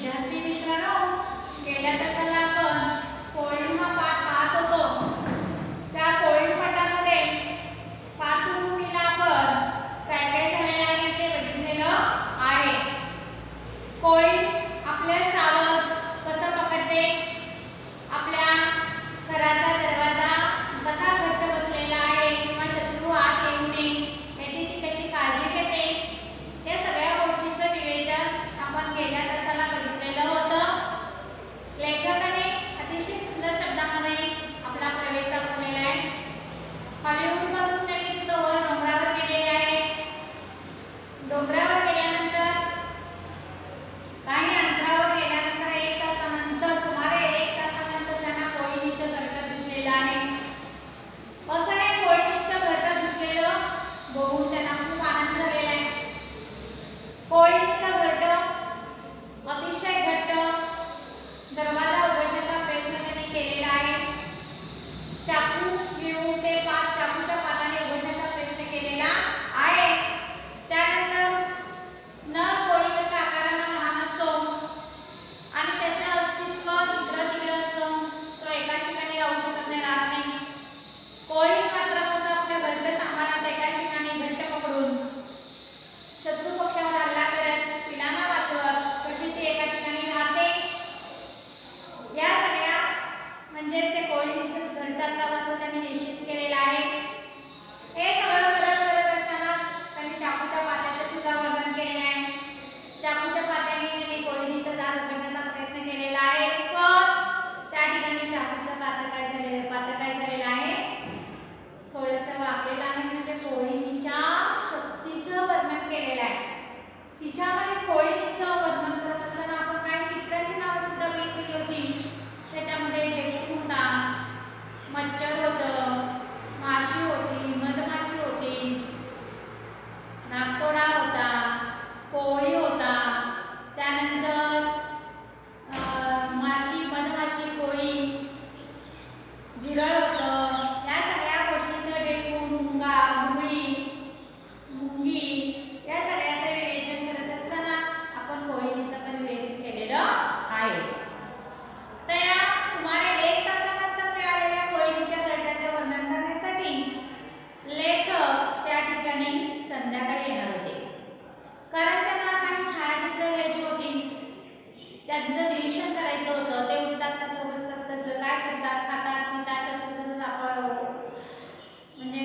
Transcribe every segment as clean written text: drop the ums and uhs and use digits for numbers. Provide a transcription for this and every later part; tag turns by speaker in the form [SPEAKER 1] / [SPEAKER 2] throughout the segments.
[SPEAKER 1] विद्यार्थी मित्रांनो, गेल्या तासाला आपण पोएम हा पाठ पाहत होतो. त्या पोएम पाठामध्ये पार्श्वभूमीला आपण काय काय झालेलं आहे ते बघितलेलं आहे. कोळी आपल्या सावज कसं पकडते, आपल्या घराचा दरवाजा कसा घट्ट बसलेला आहे किंवा शत्रू आत येऊ नये याची ती कशी काळजी घेते, या सगळ्या गोष्टींचं विवेचन आपण गेल्या तासाला बघितलेलं होतं. लेखकाने अतिशय सुंदर शब्दामध्ये आपला प्रवेश दाखवलेला आहे. हॉलिवूड पासून त्यांनी वर डोंगरावर गेलेले आहे. डोंगरावर गेल्यानंतर काही अंतरावर गेल्यानंतर 1 तासानंतर सुमारे 1 तासानंतर त्यांना कोयनेचं घरटं दिसलेलं आहे. असं हे कोयनेचं घरटं दिसलेलं बघून त्यांना खूप आनंद झालेला आहे. कोयनेचं घरटं अतिशय घट्ट, दरवाजा उघडण्याचा प्रयत्न त्यांनी केलेला आहे. चाकू घेऊन ते चाकूच्या पाताने उघडण्याचा प्रयत्न केलेला आहे. त्यानंतर नर कोळी कसा आकाराने लहान असतो आणि त्याचं अस्तित्व तिकडे असतं, तो एका ठिकाणी राहू शकत नाही, राहत नाही. कोळी मात्र कसं आपल्या घरटं सांभाळत एका ठिकाणी घट्ट पकडून शत्रू पक्षावर हल्ला करत पिलांना वाचवत कशी ती एका ठिकाणी राहते, या सगळ्या म्हणजेच ते कोळीचं घरटं असावं असं त्यांनी निश्चित केलेलं आहे. हे सगळं करत असताना त्यांनी चाकूच्या पात्याचं सुद्धा वर्णन केलेलं आहे. चाकूच्या पात्याने त्यांनी कोळीचं दार उघडण्याचा प्रयत्न केलेला आहे, पण त्या ठिकाणी चाकूचं पातं काय झालेलं आहे, थोडंसं वाकलेलं आहे. म्हणजे कोळीच्या शक्तीचं वर्णन केलेलं आहे. तिच्यामध्ये कोळीचं वर्णन करत असताना आपण काही कीटकांची नावं सुद्धा बघितलेली होती. त्याच्यामध्ये ढेकूण होता, मच्छर होतं, माशी होती, मधमाशी होती, नागतोडा होता, कोळी होता, त्यानंतर मधमाशी, कोळी, झुरळ होतं. या सगळ्या गोष्टीचं ढेकूण, मुंगी या सगळ्याचं विवेचन करत असताना आपण कोळीचं पण विवेचन केलेलं आहे. तर या सुमारे 1 तासानंतर मिळालेल्या कोळीच्या घरट्याचे वर्णन करण्यासाठी लेखक त्या ठिकाणी संध्याकाळी येणार होते, कारण त्यांना काही छायाचित्र घ्यायची होती, त्यांचं निरीक्षण करायचं होतं. ते उठतात कसं, बसतात कसं, काय करतात, खातात, पितात, शत्रू कसं म्हणजे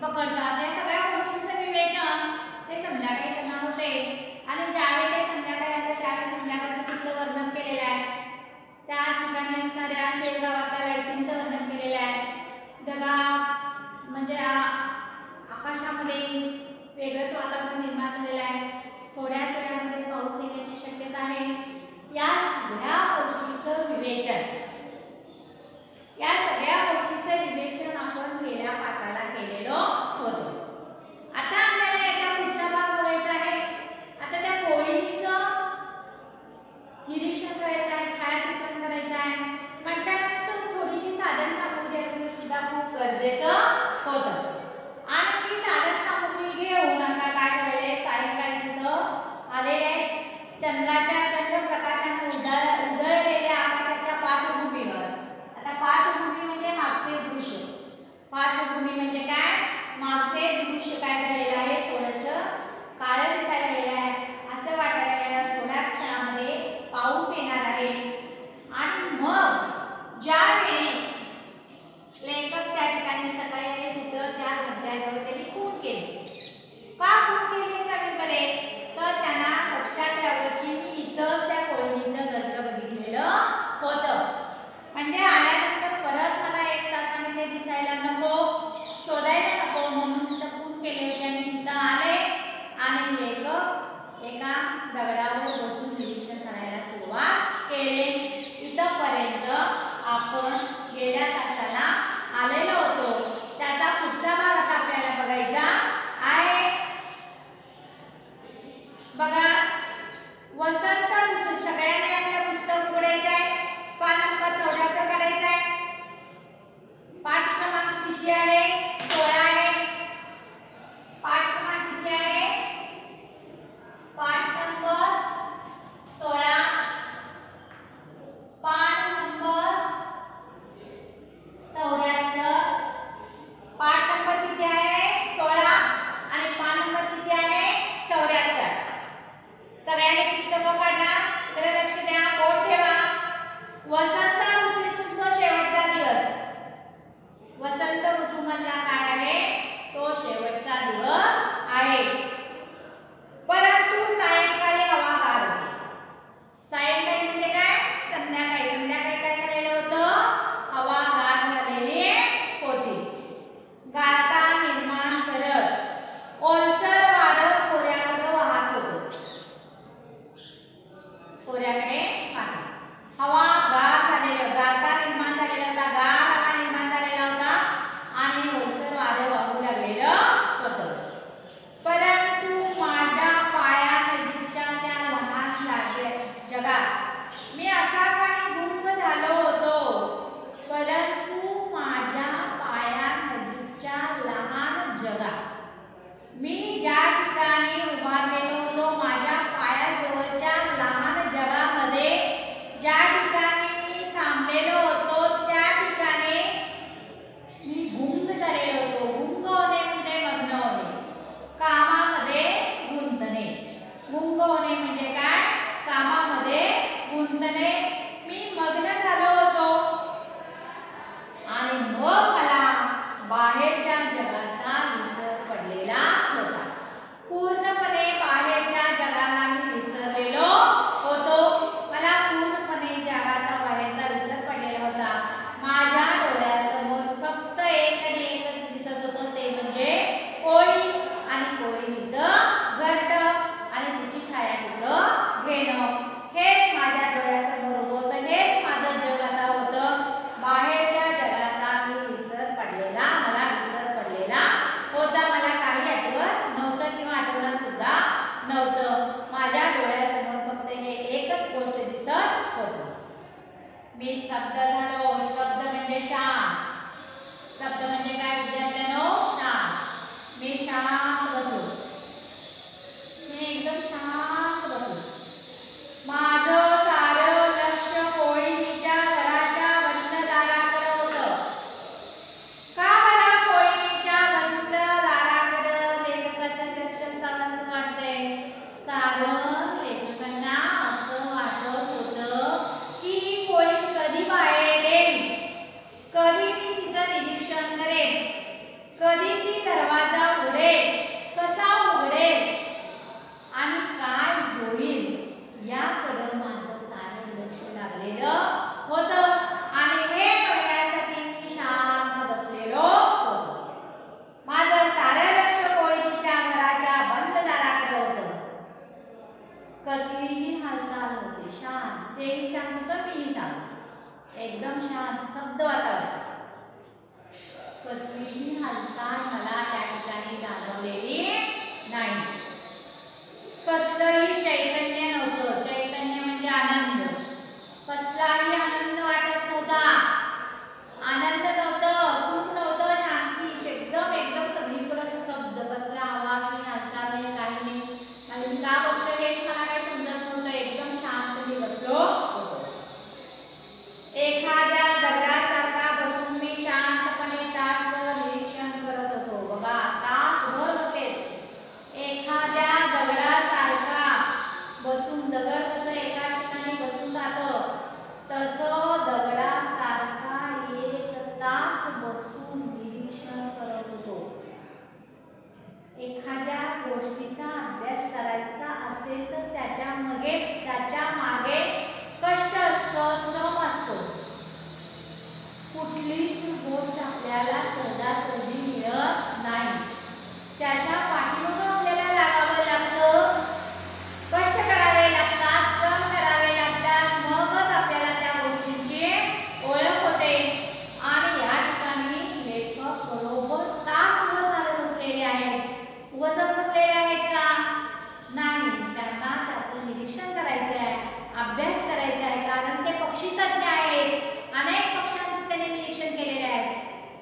[SPEAKER 1] पकडतात, या सगळ्या गोष्टींचं विवेचन ते संध्याकाळी करणार होते. आणि ज्यावेळी ते संध्याकाळी आले त्यावेळी संध्याकाळचं तिथलं वर्णन केलेलं आहे. त्या ठिकाणी असणाऱ्या शेगावातल्या लाईटींचं वर्णन केलेलं आहे. ढगाळ म्हणजे आकाशामध्ये वेगळंच वातावरण निर्माण झालेलं आहे. थोड्याच वेळामध्ये पाऊस येण्याची शक्यता आहे. या सगळ्या गोष्टीचं विवेचन आपण गेल्या पाठाला केलेलं होतं. आता आपल्याला याचा पुढचा भाग बघायचा आहे. आता त्या कोळीचं निरीक्षण करायचं आहे, छायाचित्रण करायचं आहे म्हटल्यानंतर थोडीशी साधन सामुग्री असणे सुद्धा खूप गरजेचं होतं. आणि ती साधन सामुग्री घेऊन आता काय झालेले, सायंकाळी तिथं आलेले आहेत. चंद्रप्रकाशाने उजळलेल्या आकाशाच्या पार्श्वभूमीवर. आता पार्श्वभूमी म्हणजे मागचे दृश्य. पार्श्वभूमी म्हणजे काय, मागचे दृश्य काय झालेलं आहे, थोडंसं काळं दिसायला लागलेलं आहे. असं वाटायला लागलं थोड्या क्षणामध्ये पाऊस येणार आहे. आणि मग ज्यावेळी लेखक त्या ठिकाणी सकाळी तिथं त्या घरट्याजवळ त्यांनी खून केले. का खून केले सगळीकडे, तर त्यांना लक्षात यावं की मी इथंच त्या कोयनेचं घरटं बघितलेलं होतं. म्हणजे आल्यानंतर परत मला 1 तासाने ते दिसायला नको, शोधायला नको, म्हणून तिथं खून केले होते. आणि तिथं आले आणि लेखक एका दगडावर बसून निरीक्षण करायला सुरुवात केले. इथपर्यंत आपण गेल्या तासाला आलेलो होतो. त्याचा पुढचा भाग आता आपल्याला बघायचा आहे. बघा, वसंत ऋतू. सगळ्यांनी आपलं पुस्तक उघडायचं आहे, पान नंबर 74 काढायचा आहे. पाठ क्रमांक किती आहे, 16 आहे. पाठ क्रमांक किती आहे, पाठ नंबर मी ज्या ठिकाणी उभारलेलो होतो माझ्या पायाजवळच्या लहान जगामध्ये, ज्या ठिकाणी मी थांबलेलो होतो त्या ठिकाणी मी गुंग झालेलो होतो. गुंग होणे म्हणजे मग्न होणे, कामामध्ये गुंतणे. गुंग होणे म्हणजे काय? कामामध्ये गुंतणे. मी मग्न झालो होतो आणि मग मला बाहेरच्या जगाचा विसर पडलेला होता. पूर्णपणे बाहेरच्या जगाला मी विसरलेलो होतो. मला पूर्णपणे जगाचा बाहेरचा विसर पडलेला होता. माझ्या डोळ्यासमोर फक्त एकच दिसत होतं, ते म्हणजे कोळी आणि कोळीचं घरटं आणि तिची छायाचित्र घेणं. हेच माझ्या डोळ्यासमोर होतं. हेच माझं जग आता होतं. बाहेरच्या जगाचा मी विसर पडलेला, मला विसर पडलेला होता. मला काही आठवत नव्हतं किंवा आठवणार सुद्धा नव्हतं. माझ्या डोळ्यासमोर फक्त हे एकच गोष्ट दिसत होतं. मी स्तब्ध झालो. स्तब्ध म्हणजे शांत. स्तब्ध म्हणजे काय विद्यार्थ्यांनो? शांत. मी शांत बसलो. मी एकदम शांत बसलो. माझं सारं लक्ष कोळीच्या घराच्या बंद दाराकडे होतं. का बरं कोळीच्या बंद दाराकडे लेखकाचं लक्ष असावं असं वाटतंय? कारण लेखकांना असं वाटत होतं की ही कोळी कधी बाहेर येईल, कधी मी तिचं निरीक्षण करेन, कधी ती दरवाजा उघडेल, कसा उघडेल आणि काय होईल याकडे माझं सारं लक्ष लागलेलं होतं. आणि हे बघण्यासाठी मी शांत बसलेलो होतो. माझं सारं लक्ष कोळीच्या घराच्या बंद दाराकडे होतं. कसलीही हालचाल नव्हती. शांत. तेही शांत होतं, मीही शांत. एकदम शांत स्तब्ध वातावरण. कसलीही हालचाल मला त्या ठिकाणी जाणवलेली नाही. कसलंही चैतन्य नव्हतं. चैतन्य म्हणजे आनंद. कसलाही आनंद वाटत नव्हता. आनंद नव्हतं, सुख नव्हतं, शांती. एकदम सगळीकडे स्तब्ध. कसला आवाज नाही, हालचाल नाही, काही नाही. आणि का बसलो हेच मला काही समजत नव्हतं. एकदम शांत मी बसलो होतो. एखाद्या दगडासारखा बसून मी शांतपणे तासभर निरीक्षण करत होतो. बघा, तासभर बसले. एखाद्या दगडासारखा बसून, दगड कसं एका ठिकाणी बसून राहतं तसं दगडासारखा एक तास बसून निरीक्षण करत होतो. एखाद्या गोष्टीचा अभ्यास करायचा असेल तर त्याच्या मागे कष्ट असतं, श्रम असतो. कुठलीच गोष्ट आपल्याला सहजासहजी मिळत नाही. त्याच्या पाठीमागे आपल्याला लागावं लागतं, कष्ट करावे लागतात, श्रम करावे लागतात. मगच आपल्याला त्या गोष्टींची ओळख होते. आणि या ठिकाणी लेखक बरोबर तासभर झाले बसलेले आहेत. उगाचच बसलेले आहेत का? नाही. त्यांना त्याचं निरीक्षण करायचं आहे, अभ्यास करायचा आहे. कारण ते पक्षीतज्ञ आहेत. अनेक पक्ष्यांचं त्यांनी निरीक्षण केलेले आहे.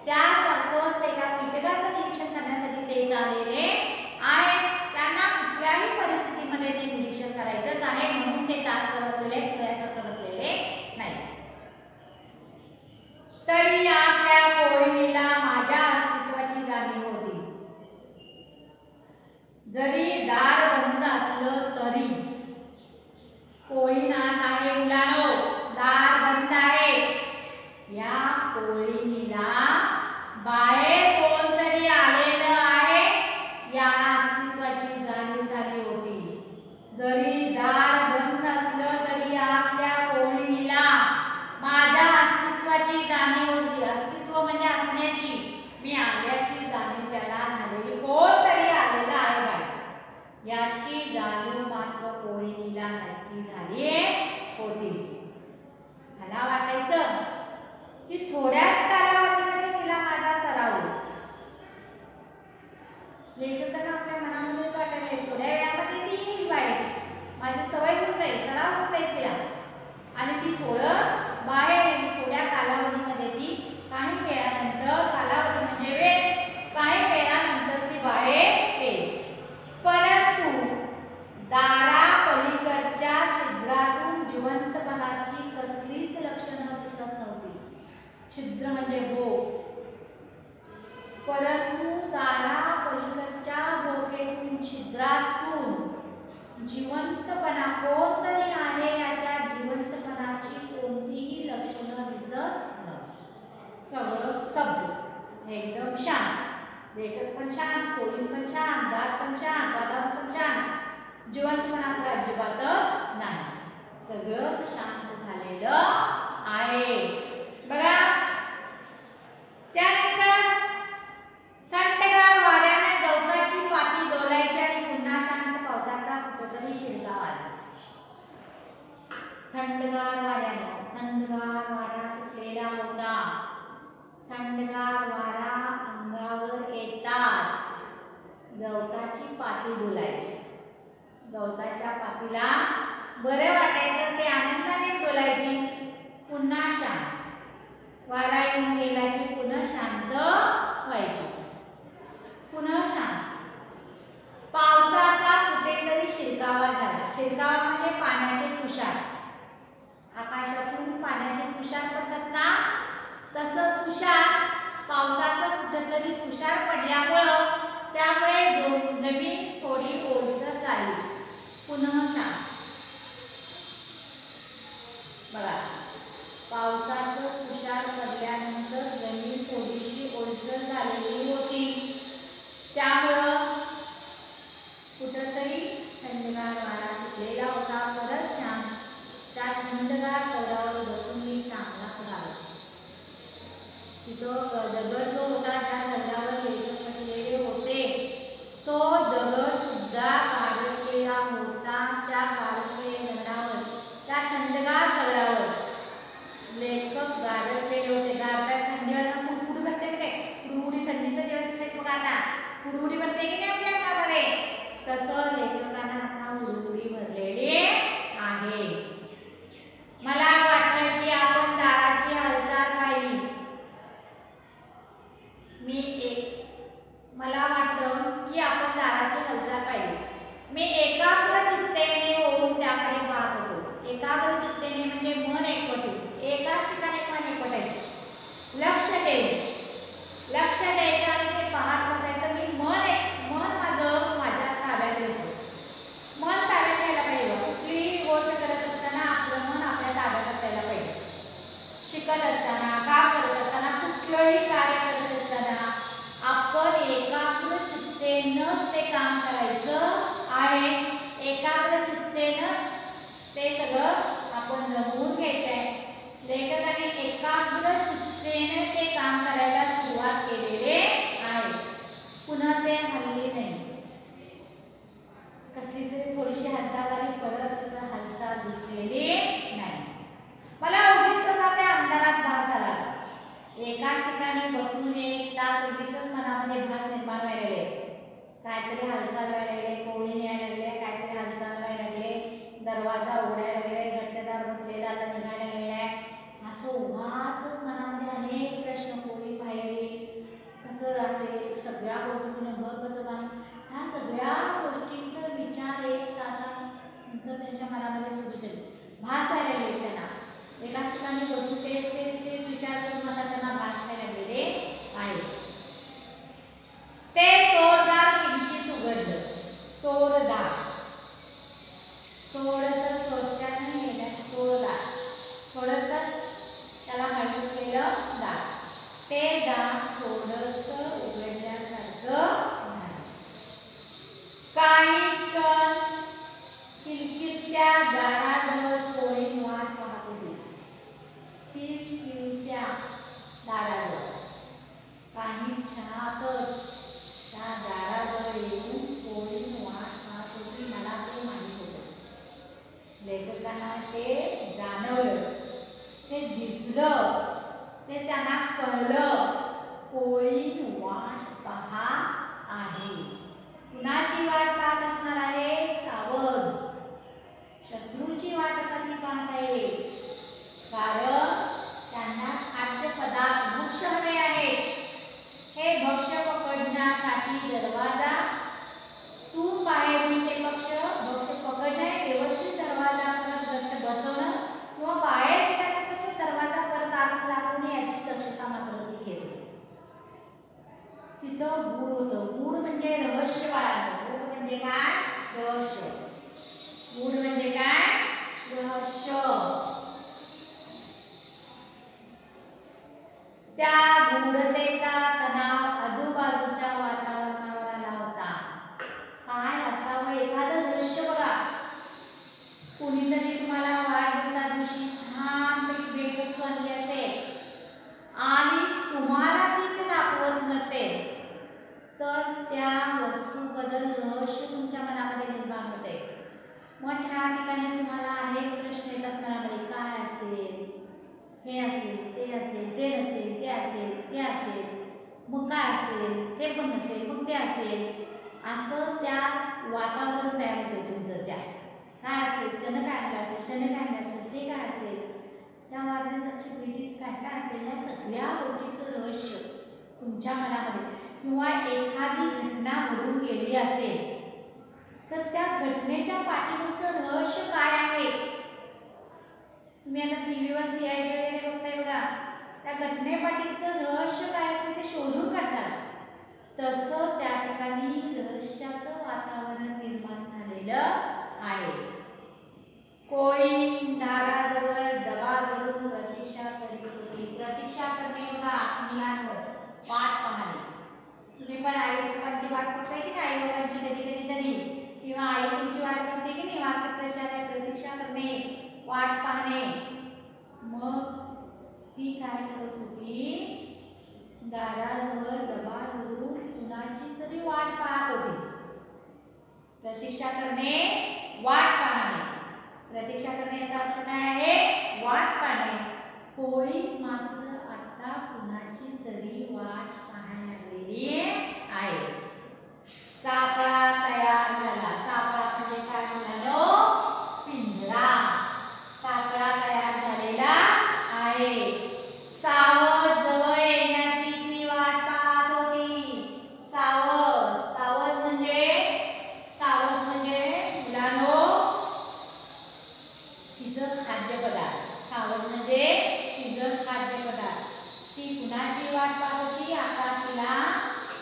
[SPEAKER 1] त्यासारखंच एका कीटकाचं निरीक्षण करण्यासाठी ते आलेले आहेत. त्यांना कुठल्याही परिस्थितीमध्ये ते निरीक्षण करायचंच आहे. म्हणून ते तासभर बसलेले, त्यासारखं बसलेले नाही. तरी आपल्या कोळीला माझ्या अस्तित्वाची जाणीव होती. जरी दार बंद असलं तरी. कोळीनाथ आहे मुलांनो, दार बंद आहे. या कोळीला बाहेर कोणतरी आलेलं आहे या अस्तित्वाची जाणीव झाली होती. जरी दार बंद असलं तरी आपल्या कोळीला माझ्या अस्तित्वाची जाणीव होती. अस्तित्व म्हणजे असण्याची, मी आल्याची जाणीव त्याला झालेली. कोणतरी आलेलं आहे बाहेर याची जाणीव मात्र कोळीला नक्की झाली होती. मला वाटायचं की थोड्याच कालावधीमध्ये तिला माझा सराव होईल. लेखकांना आपल्या मनामध्येच वाटायला थोड्या वेळामध्ये ती येईल बाहेर, माझी सवय होऊन जाईल, सराव होऊन जाईल तिला आणि ती थोडं बाहेर येईल. थोड्या कालावधीमध्ये ती काही वेळानंतर, कालावधी म्हणजे वेळ, काही वेळानंतर ती बाहेर येईल. जिवंतपणा कोणतरी आहे याच्या जिवंतपणाची कोणतीही लक्षणं दिसत नाही. सगळं स्तब्ध, एकदम शांत. लेखक पण शांत, पोळी पण शांत, दात पण शांत, वातावरण पण शांत. जिवंतपणा तर अजिबातच नाही. सगळं शांत झालेलं आहे. बघा त्यानंतर थंडगार वाऱ्याने गवताची पाती डोलायची आणि पुन्हा शांत पावसाचा कुठेतरी शिरकाव आला. थंडगार वाऱ्याने, थंडगार वारा सुटलेला होता. थंडगार वारा अंगावर येताच गवताची पाती डोलायची. गवताच्या पातीला बरं वाटायचं, ते आनंदाने डोलायची. पुन्हा शांत. वारा येऊन गेला की पुन्हा शांत व्हायची. पुन्हा शांत. पावसाचा कुठेतरी शिरकावा झाला. शिरकावा म्हणजे पाण्याचे तुषार. आकाशातून पाण्याचे तुषार पडतात ना, तसं तुषार पावसाचं कुठेतरी तुषार पडल्यामुळं त्यामुळे जमीन थोडी ओलसर झाली. पुन्हा शांत. बघा पावसाचं तुषार पडल्यानंतर जमीन थोडीशी ओलसर झालेली होती. त्यामुळं कुठंतरी थंडगार वारा सुटलेला होता. परत शांत. त्या थंडगार दगडावर बसून मी चांगलाच राहिलो. तिथं दगड जो होता त्या दगडावर लेखक बसलेले होते. तो दगड सुद्धा गारठलेला होता. त्या गारठलेल्या दगडावर, त्या थंडगार दगडावर लेखक गारठलेले होते. गारठ्यात थंडी वाजून कुडकुडी भरते की नाही, कुडकुडी थंडीचा दिवस असेल बघा आता, कुडकुडी भरते की नाही आपल्या अंगामध्ये, तसं लेखकांना आता कुडकुडी भरलेली आहे. मला वाटलं की आपण दाराची हालचाल पाहिली. मला वाटलं की आपण दाराची हालचाल पाहिली. मी एकाग्र चित्तेने होऊन त्याकडे पाहत होतो. एकाग्र चित्तेने म्हणजे मन एकवटून, एकाच ठिकाणी मन एकवटायचं, लक्ष द्यायचं आणि ते पाहत बसायचं. मी मन माझं माझ्या ताब्यात घेतो. मन ताब्यात घ्यायला पाहिजे. कुठलीही गोष्ट करत असताना आपलं मन आपल्या ताब्यात असायला पाहिजे. शिकत असताना, काम करत असताना, कुठलंही कार्य करत असताना आपण एकाग्र चित्तेनंच ते काम करायचं आहे. एकाग्र चित्तेनंच ते सगळं आपण जमवून घ्यायचं आहे. लेखकाने एकाग्र चित्तेने ते काम करायला सुरुवात केलेले आहे. पुन्हा ते हलले नाही. कसली तरी थोडीशी हालचाल झाली, परत हालचाल दिसलेली नाही. मला उगीच असा त्या अंधारात भास झाला. एकाच ठिकाणी बसून एक तास उगीच मनामध्ये भास निर्माण व्हायला लागले. काहीतरी हालचाल व्हायला लागले, कोळी यायला लागले, काहीतरी हालचाल व्हायला लागले, दरवाजा उघडायला लागले, गट्टेदार बसलेला आता निघायला लागलाय. असं उगाच मनामध्ये अनेक प्रश्न, कोळी बाहेर कसं असेल, सगळ्या गोष्टींना घर कसं बांधून, ह्या सगळ्या गोष्टींचा विचार एक तासानंतर त्यांच्या मनामध्ये सुरू झाले. भास व्हायला लागले त्यांना. एकाच ठिकाणी बसून तेच विचार करून आता त्यांना भास व्हायला लागलेले आहे. ते चोरदार किंचित उघडलं. चोरदार थोडंसं चोरट्याने गेल्याचं चोरदार, थोडंसं त्याला माहीत असलेलं दार, ते दार थोडंसं उघडल्यासारखं झालं. काही क्षण किलकिलत्या दाराजवळ कोळी वाट पाहत होती. किलकिलत्या दाराजवळ काही क्षणातच त्या दाराजवळ येऊन कोळी वाट पाहत होती. मला ते माहीत होतं. लेखकांना ते जाणवलं, ते दिसलं, ते त्यांना कळलं. कोळी वाट पहा आहे. कुणाची वाट पाहत असणार आहे? सावज. शत्रूची वाट कधी पाहत आहे? कारण त्यांना खाद्यपदार्थ भक्ष्य हवे आहेत. हे भक्ष्य पकडण्यासाठी दरवाजा, तू बाहेरून ते भक्ष्य पकडणे, व्यवस्थित दरवाजा परत बसवणं किंवा बाहेर गेल्यानंतर तो दरवाजा परत आत लागून याची दक्षता मात्र ती कुणीतरी तुम्हाला वाढदिवसा दिवशी छानपैकी भेटवस्तू आणली असेल आणि तुम्हाला ती ते दाखवत नसेल तर त्या वस्तूबद्दल रहस्य तुमच्या मनामध्ये निर्माण होते. मग त्या ठिकाणी तुम्हाला अनेक प्रश्न येतात मनामध्ये, काय असेल, हे असेल, ते असेल, ते नसेल, ते असेल, ते असेल, मग काय असेल, ते पण नसेल, मग ते असेल, असं त्या वातावरण तयार होते तुमचं. त्या काय असेल, त्यानं काय आणलं असेल, त्यानं काय आणलं असेल, ते काय असेल, त्या वाढदिवसाची भेटीत काय काय असेल, या सगळ्या गोष्टीचं रहस्य तुमच्या मनामध्ये, किंवा एखादी घटना घडून गेली असेल तर त्या घटनेच्या पाठीमागचं रहस्य काय आहे. तुम्ही आता टीव्हीवर CID वगैरे बघताय बघा, त्या घटनेपाठीचं रहस्य काय असेल ते शोधून काढतात. तसं त्या ठिकाणी रहस्याचं वातावरण निर्माण झालेलं आहे. कोळी दाराजवळ दबा धरून प्रतीक्षा करीत होती. प्रतीक्षा करणे बघा मुलांवर, वाट पाहणे. तुम्ही पण आई बाबांची वाट बघताय की नाही, आई बाबांची कधी कधी तरी, किंवा आई तुमची वाट बघते की नाही, वाक्प्रचार प्रतीक्षा करणे, वाट पाहणे. मग ती काय करत होती, दाराजवळ दबा धरून कुणाची तरी वाट पाहत होती. प्रतीक्षा करणे, वाट पाहणे. प्रतीक्षा करण्याचा अर्थ काय आहे, वाट पाहणे. कोळी मात्र आता कुणाची तरी वाट पाहायला लागलेली आहे. सापळा तयार झाला. सापळा म्हणजे काय म्हणालो, पिंजरा. सापळा तयार झालेला आहे. सावज जवळ येण्याची ती वाट पाहत होती. सावज, सावज म्हणजे मुलांनो तिचं खाद्यपदार्थ. सावज म्हणजे तिचं खाद्यपदार्थ. ती कुणाची वाट पाहत होती, आता तिला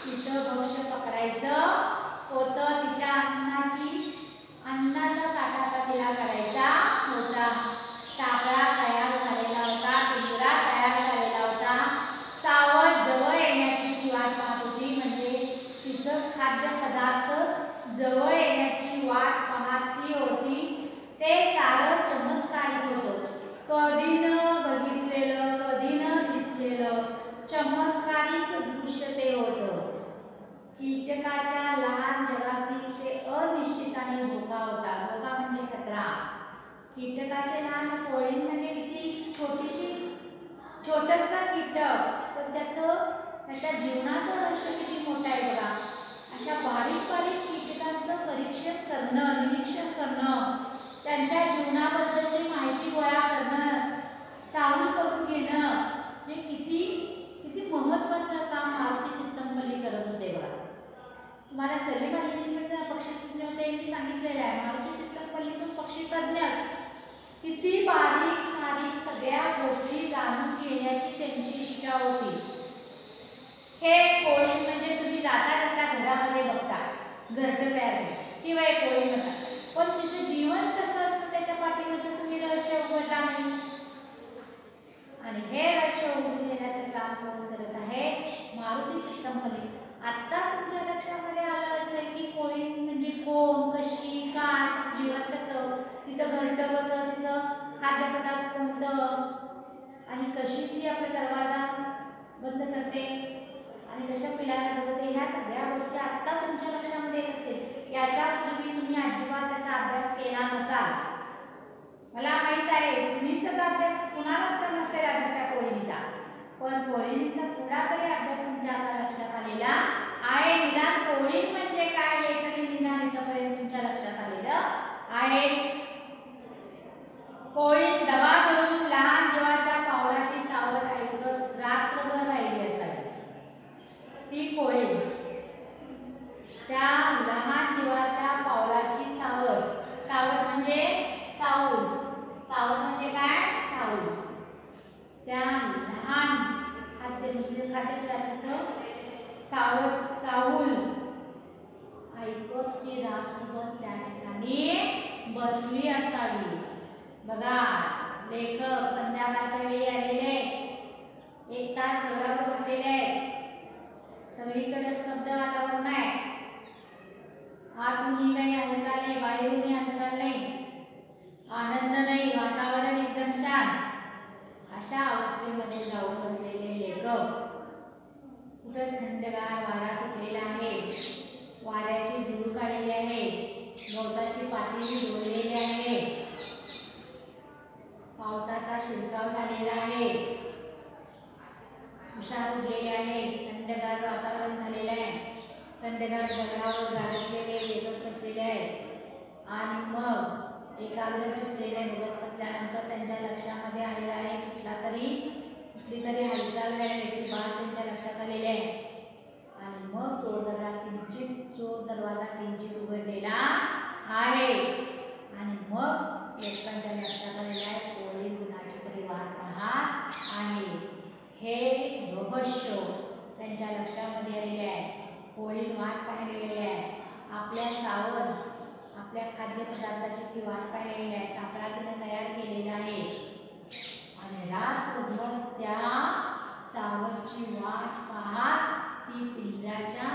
[SPEAKER 1] तिचं भक्ष्य पकडायचं होतं. तिच्या अन्नाचा साठा आता तिला करायचा होता. सापळा तयार झालेला होता, पिंजरा तयार झालेला होता. सावज जवळ येण्याची ती वाट पाहत होती, म्हणजे तिचं खाद्यपदार्थ जवळ येण्याची वाट पाहती होती. ते सारं चमत्कारिक होतं. कधी न बघितलेलं, कधी न दिसलेलं चमत्कारिक दृश्य ते होतं. कीटकाच्या लहान जगातील ते अनिश्चित आणि धोका होता. धोका म्हणजे खतरा. कीटकाचे लहान, कोळी म्हणजे किती छोटंसं कीटक, तर त्याच्या जीवनाचं रहस्य किती मोठं आहे बघा. अशा बारीक बारीक कीटकांचं परीक्षण करणं, निरीक्षण करणं, त्यांच्या जीवनाबद्दलची माहिती गोळा करणं, चालू करून घेणं, हे किती किती महत्त्वाचं काम मारुती चित्तमपल्ली करत होते बघा. तुम्हाला सलीम अली पक्षीतज्ञ होते मी सांगितलेलं आहे. मारुती चित्तमपल्ली पण पक्षीतज्ञच. किती बारीक सारीक सगळ्या गोष्टी जाणून घेण्याची त्यांची इच्छा होती. हे कोळी म्हणजे तुम्ही जाता जाता घरामध्ये बघता घरटं तयार होतं किंवा एक कोळी म्हणतात, पण तिचं जीवन कसं असतं त्याच्या पाठीमागचं तुम्ही रहस्य उघडता नाही. आणि हे रहस्य उघडून देण्याचं काम कोण करत आहे, मारुती चित्तमपल्ली. आता तुमच्या लक्षामध्ये आलं असेल की कोळी म्हणजे कोण, कशी, काय, जीवन कसं, तिचं घरटं कसं, तिचं खाद्यपदार्थ कोणतं, आणि कशी ती आपला दरवाजा बंद करते आणि कशा पिलांना जगवते, ह्या सगळ्या गोष्टी आत्ता तुमच्या लक्षामध्ये येत असतील. याच्यापूर्वी तुम्ही अजिबात त्याचा अभ्यास केला नसाल, मला माहीत आहे. कुणीचाच अभ्यास कुणालाच तर नसेल अभ्यास या कोळीचा, पण कोळीचा थोडा तरी अभ्यास तुमच्या आता लक्षात आलेला आहे. निदान कोळी म्हणजे काय हे तरी निदान इथपर्यंत तुमच्या लक्षात आलेलं आहे. कोळी दबा धरून लहान जीवाच्या पावलाची सावट ऐकत रात्रभर राहिली असावी. ती कोळी त्या लहान जीवाच्या पावलाची सावट, सावट म्हणजे चाऊल, सावट म्हणजे काय, चाऊल, त्या लहान खाद्यपदार्थाचं सावट चाऊल ऐकत ती रात्रभर त्या ठिकाणी बसली असावी. बघा लेखक संध्याकाळच्या वेळी आलेले, एक तास दगडावर बसलेले आहेत. सगळीकडे स्तब्ध वातावरण आहे. आतूनही काही हालचाल नाही, बाहेरूनही हालचाल नाही.
[SPEAKER 2] आनंद नाही, वातावरण एकदम शांत अशा अवस्थेमध्ये जाऊन बसलेले लेखक. कुठं थंडगार वारा सुटलेला आहे, वाऱ्याची झुळूक आलेली आहे, गवताची पातळी डोललेली आहे, पावसाचा शिरकाव झालेला आहे, उषार उडलेले आहे, थंडगार वातावरण झालेलं आहे, थंडगार दगडावर गारठलेले लेखक बसलेले आहेत. आणि मग एकाग्र चित्तेने बघत बसल्यानंतर त्यांच्या लक्षामध्ये आलेला आहे कुठली तरी हालचाल करण्याची बात त्यांच्या लक्षात आलेली आहे. आणि मग चोर दरवाजा किंचित उघडलेला आहे. आणि मग लेखकांच्या लक्षात आलेले आहे कोळी कुणाची तरी वाट पाहत आहे. हे रहस्य त्यांच्या लक्षामध्ये आलेले आहे. कोळी वाट पाहिलेली आहे, आपल्या सावज आपल्या खाद्यपदार्थाची ती वाट पाहिलेली आहे, सापळा तिने तयार केलेला आहे. आणि रात्रभर त्या सावजची वाट पाहत ती पिंजऱ्याच्या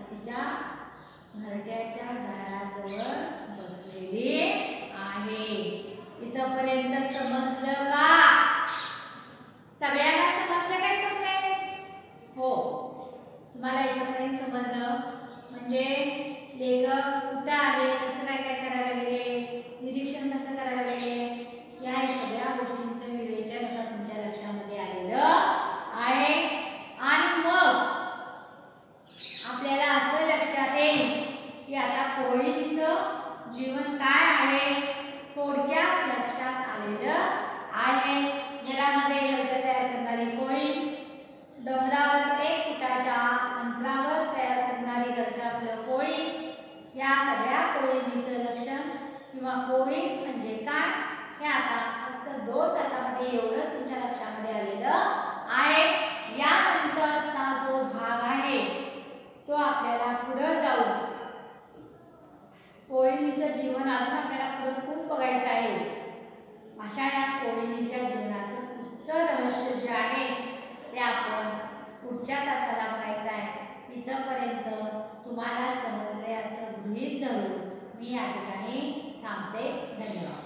[SPEAKER 2] तिच्या घरट्याच्या दाराजवळ बसलेली आहे. इथपर्यंत समजलं का? सगळ्यांना समजलं काय तुम्ही? हो, तुम्हाला इथपर्यंत समजलं म्हणजे लेखक कुठं आले, कसं काय करायला लागले, निरीक्षण कसं करायला लागले, या सगळ्या गोष्टींचं विवेचन आता तुमच्या लक्षामध्ये आलेलं आहे. आणि मग आपल्याला असं लक्षात येईल की आता कोळीचं जीवन काय आहे थोडक्यात लक्षात आलेलं आहे. घरामध्ये घरटं तयार करणारी कोळी, डोंगरावर 1 फुटाच्या अंतरावर तयार करणारी घरटं आपलं कोळी, या सगळ्या कोळींचं लक्षण किंवा कोळी म्हणजे काय हे आता फक्त 2 तासामध्ये एवढंच तुमच्या लक्षामध्ये आलेलं आहे. यानंतरचा जो भाग आहे तो आपल्याला पुढे जाऊन कोळीचं जीवन अजून आपल्याला पुढे खूप बघायचं आहे. अशा या कोळीच्या जीवनाचं पुढचं रहस्य जे आहे ते आपण पुढच्या तासाला बघायचं आहे. इथपर्यंत तुम्हाला समजले असं गृहीत धरून मी या ठिकाणी थांबते. धन्यवाद.